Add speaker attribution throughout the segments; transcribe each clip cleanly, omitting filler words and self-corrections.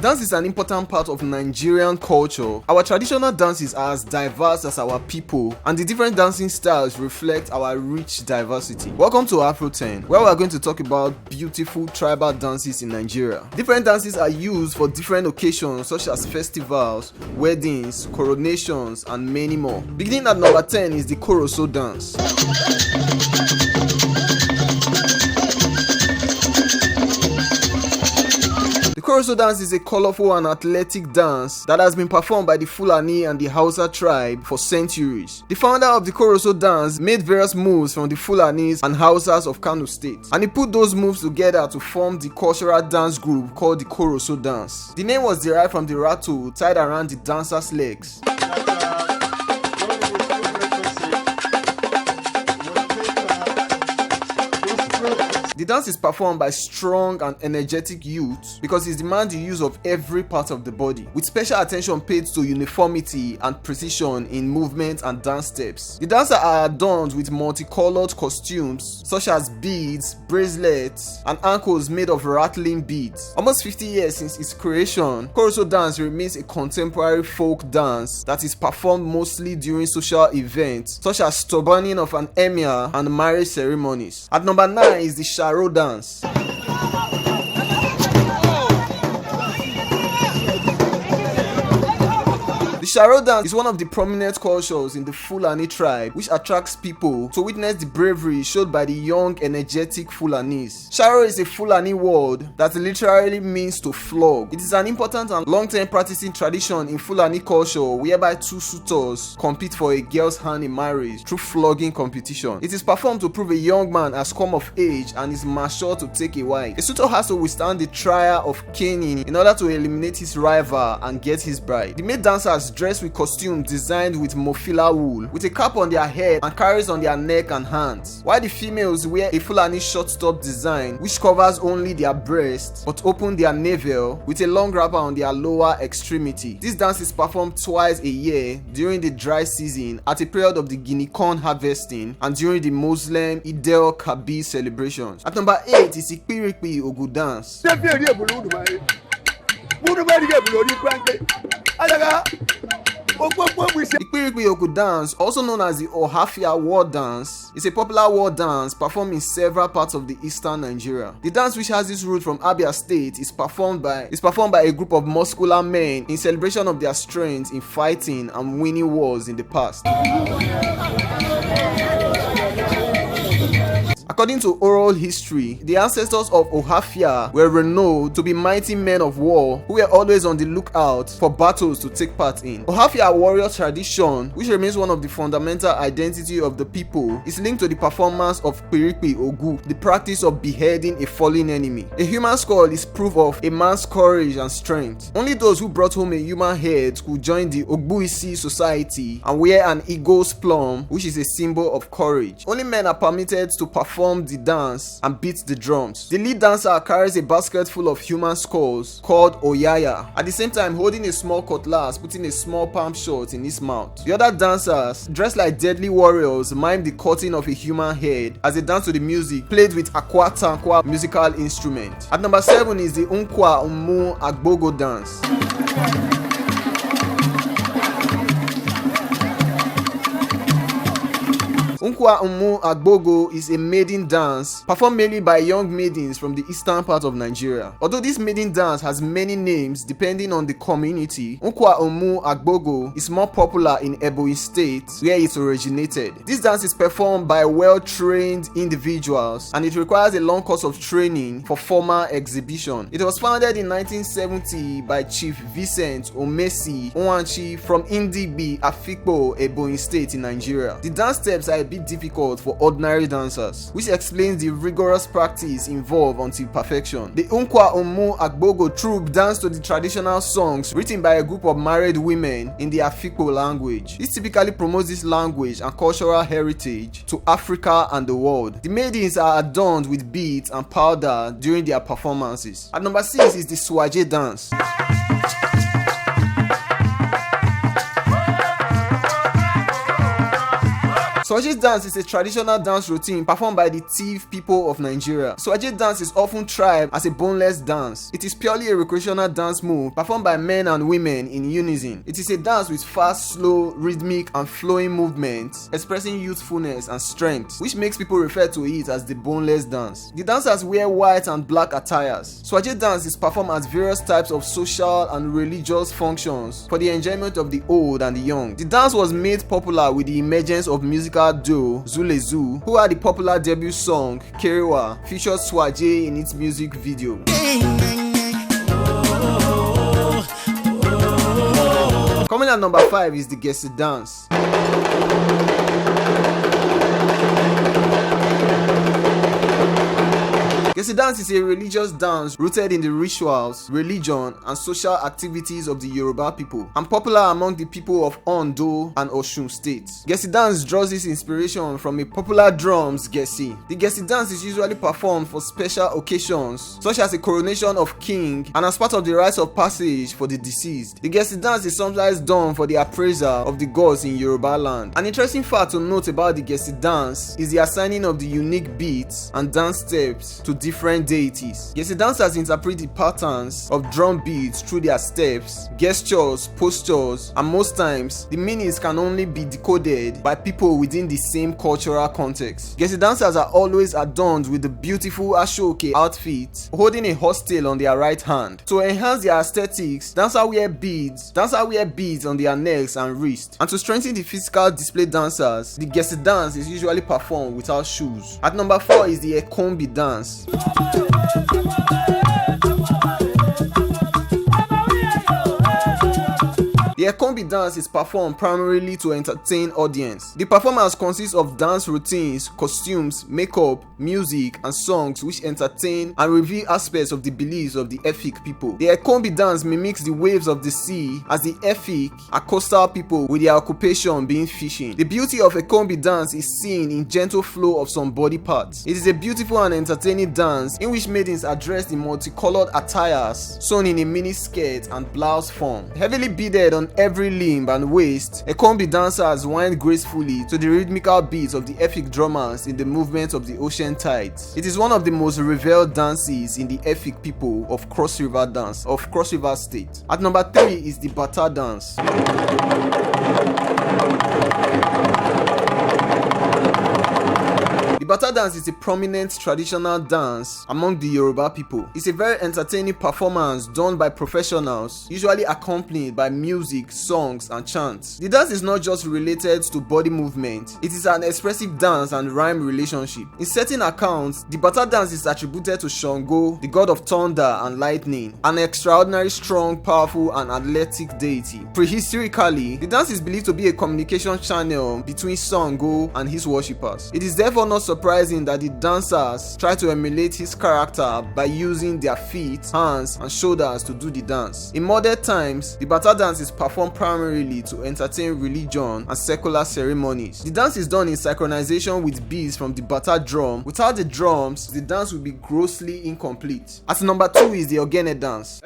Speaker 1: Dance is an important part of Nigerian culture. Our traditional dances are as diverse as our people, and the different dancing styles reflect our rich diversity. Welcome to Afro 10, where we are going to talk about beautiful tribal dances in Nigeria. Different dances are used for different occasions such as festivals, weddings, coronations, and many more. Beginning at number 10 is the Koroso Dance. The Koroso Dance is a colorful and athletic dance that has been performed by the Fulani and the Hausa tribe for centuries. The founder of the Koroso Dance made various moves from the Fulanis and Hausas of Kano State, and he put those moves together to form the cultural dance group called the Koroso Dance. The name was derived from the rattle tied around the dancer's legs. The dance is performed by strong and energetic youths because it demands the use of every part of the body, with special attention paid to uniformity and precision in movement and dance steps. The dancers are adorned with multicolored costumes such as beads, bracelets, and ankles made of rattling beads. Almost 50 years since its creation, Koroso Dance remains a contemporary folk dance that is performed mostly during social events such as turbaning of an emir and marriage ceremonies. At number 9 is the Sharo Dance. The Sharo Dance is one of the prominent cultures in the Fulani tribe, which attracts people to witness the bravery showed by the young, energetic Fulanis. Sharo is a Fulani word that literally means to flog. It is an important and long-term practicing tradition in Fulani culture whereby two suitors compete for a girl's hand in marriage through flogging competition. It is performed to prove a young man has come of age and is mature to take a wife. A suitor has to withstand the trial of caning in order to eliminate his rival and get his bride. The male dancers dressed with costumes designed with mofila wool, with a cap on their head and carries on their neck and hands, while the females wear a Fulani short-top design which covers only their breast but open their navel with a long wrapper on their lower extremity. This dance is performed twice a year during the dry season, at a period of the guinea corn harvesting, and during the Muslim Eid el-Kabir celebrations. At number 8 is Ikpirikpi Ogu Dance. Ikpirikpi Ogu Dance, also known as the Ohafia War Dance, is a popular war dance performed in several parts of the eastern Nigeria. The dance, which has its root from Abia State, is performed by a group of muscular men in celebration of their strength in fighting and winning wars in the past. According to oral history, the ancestors of Ohafia were renowned to be mighty men of war who were always on the lookout for battles to take part in. Ohafia warrior tradition, which remains one of the fundamental identity of the people, is linked to the performance of Ikpirikpi Ogu, the practice of beheading a fallen enemy. A human skull is proof of a man's courage and strength. Only those who brought home a human head could join the Ogbuisi society and wear an eagle's plume, which is a symbol of courage. Only men are permitted to perform the dance and beat the drums. The lead dancer carries a basket full of human skulls called Oyaya, at the same time holding a small cutlass, putting a small palm shot in his mouth. The other dancers, dressed like deadly warriors, mime the cutting of a human head as they dance to the music played with akwa musical instrument. At number 7 is the Nkwa Umu Agbogho Dance. Nkwa Umu Agbogho is a maiden dance performed mainly by young maidens from the eastern part of Nigeria. Although this maiden dance has many names depending on the community, Nkwa Umu Agbogho is more popular in Ebonyi State, where it originated. This dance is performed by well-trained individuals and it requires a long course of training for formal exhibition. It was founded in 1970 by Chief Vincent Omesi Onwanchi from Indigbi, Afikpo, Ebonyi State in Nigeria. The dance steps are a bit difficult for ordinary dancers, which explains the rigorous practice involved until perfection. The Nkwa Umu Agbogho troupe dance to the traditional songs written by a group of married women in the Afikpo language. This typically promotes this language and cultural heritage to Africa and the world. The maidens are adorned with beads and powder during their performances. At number 6 is the Swange Dance. Swange Dance is a traditional dance routine performed by the Tiv people of Nigeria. Swange Dance is often described as a boneless dance. It is purely a recreational dance move performed by men and women in unison. It is a dance with fast, slow, rhythmic and flowing movements expressing youthfulness and strength, which makes people refer to it as the boneless dance. The dancers wear white and black attires. Swange Dance is performed at various types of social and religious functions for the enjoyment of the old and the young. The dance was made popular with the emergence of musical duo Zule Zoo, who had the popular debut song Kerewa featured Swange in its music video. Coming at number 5 is the Gese Dance. Gese Dance is a religious dance rooted in the rituals, religion, and social activities of the Yoruba people, and popular among the people of Ondo and Osun states. Gese Dance draws its inspiration from a popular drums Gese. The Gese Dance is usually performed for special occasions, such as a coronation of king and as part of the rites of passage for the deceased. The Gese Dance is sometimes done for the appraiser of the gods in Yoruba land. An interesting fact to note about the Gese Dance is the assigning of the unique beats and dance steps to different deities. Gese dancers interpret the patterns of drum beats through their steps, gestures, postures, and most times the meanings can only be decoded by people within the same cultural context. Gese dancers are always adorned with the beautiful Ashoke outfit, holding a horse tail on their right hand. To enhance their aesthetics, dancers wear beads on their necks and wrists. And to strengthen the physical display dancers, the Gese dance is usually performed without shoes. At number 4 is the Ekombi Dance. The Ekombi Dance is performed primarily to entertain audience. The performance consists of dance routines, costumes, makeup, music, and songs which entertain and reveal aspects of the beliefs of the Efik people. The Ekombi Dance mimics the waves of the sea, as the Efik are coastal people with their occupation being fishing. The beauty of Ekombi Dance is seen in gentle flow of some body parts. It is a beautiful and entertaining dance in which maidens are dressed in multicolored attires sewn in a mini skirt and blouse form. Heavily beaded on every limb and waist, Ekombi dancers wind gracefully to the rhythmical beats of the Efik drummers in the movement of the ocean tides. It is one of the most revered dances in the Efik people of Cross River State. At number 3 is the Bata Dance. The Bata Dance is a prominent traditional dance among the Yoruba people. It's a very entertaining performance done by professionals, usually accompanied by music, songs, and chants. The dance is not just related to body movement, it is an expressive dance and rhyme relationship. In certain accounts, the Bata Dance is attributed to Shango, the god of thunder and lightning, an extraordinary strong, powerful, and athletic deity. Prehistorically, the dance is believed to be a communication channel between Shango and his worshippers. It is therefore not surprising that the dancers try to emulate his character by using their feet, hands, and shoulders to do the dance. In modern times, the Bata Dance is performed primarily to entertain religion and secular ceremonies. The dance is done in synchronization with beats from the Bata drum. Without the drums, the dance will be grossly incomplete. At number 2 is the Ogene Dance.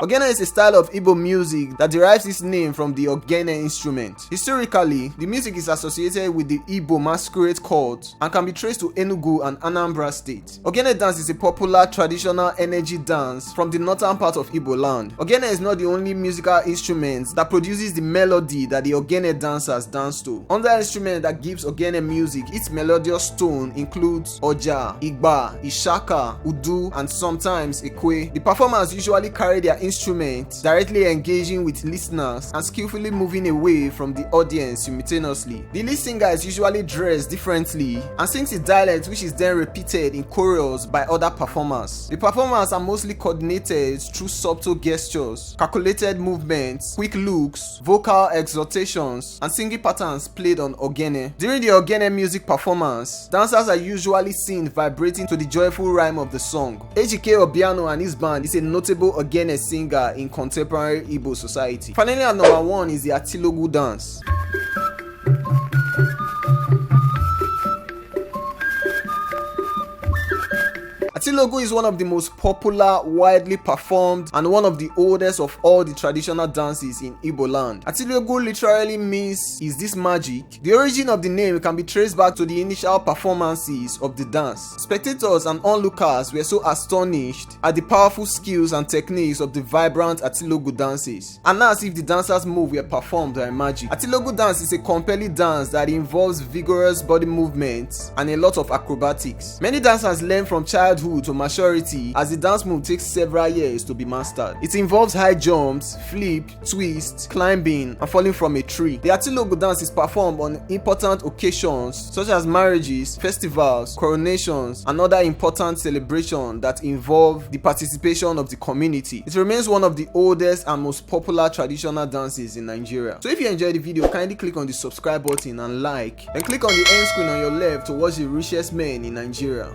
Speaker 1: Ogene is a style of Igbo music that derives its name from the Ogene instrument. Historically, the music is associated with the Igbo masquerade cult and can be traced to Enugu and Anambra State. Ogene dance is a popular traditional energy dance from the northern part of Igbo land. Ogene is not the only musical instrument that produces the melody that the Ogene dancers dance to. Another instrument that gives Ogene music its melodious tone includes Oja, Igba, Ishaka, Udu, and sometimes Ekwe. The performers usually carry their instruments directly engaging with listeners and skillfully moving away from the audience simultaneously. The lead singer is usually dressed differently and sings a dialect which is then repeated in chorus by other performers. The performers are mostly coordinated through subtle gestures, calculated movements, quick looks, vocal exhortations, and singing patterns played on Ogene. During the Ogene music performance, dancers are usually seen vibrating to the joyful rhyme of the song. Ejike Obiano and his band is a notable Ogene singer in contemporary Igbo society. Finally, at number 1 is the Atilogwu Dance. Atilogwu is one of the most popular, widely performed, and one of the oldest of all the traditional dances in Igbo land. Atilogwu literally means "is this magic?" The origin of the name can be traced back to the initial performances of the dance. Spectators and onlookers were so astonished at the powerful skills and techniques of the vibrant Atilogwu dances, and as if the dancers' moves were performed by magic. Atilogwu dance is a compelling dance that involves vigorous body movements and a lot of acrobatics. Many dancers learn from childhood to maturity, as the dance move takes several years to be mastered. It involves high jumps, flip, twist, climbing, and falling from a tree. The Atilogwu dance is performed on important occasions such as marriages, festivals, coronations, and other important celebrations that involve the participation of the community. It remains one of the oldest and most popular traditional dances in Nigeria. So if you enjoyed the video, kindly click on the subscribe button and like, then click on the end screen on your left to watch the richest men in Nigeria.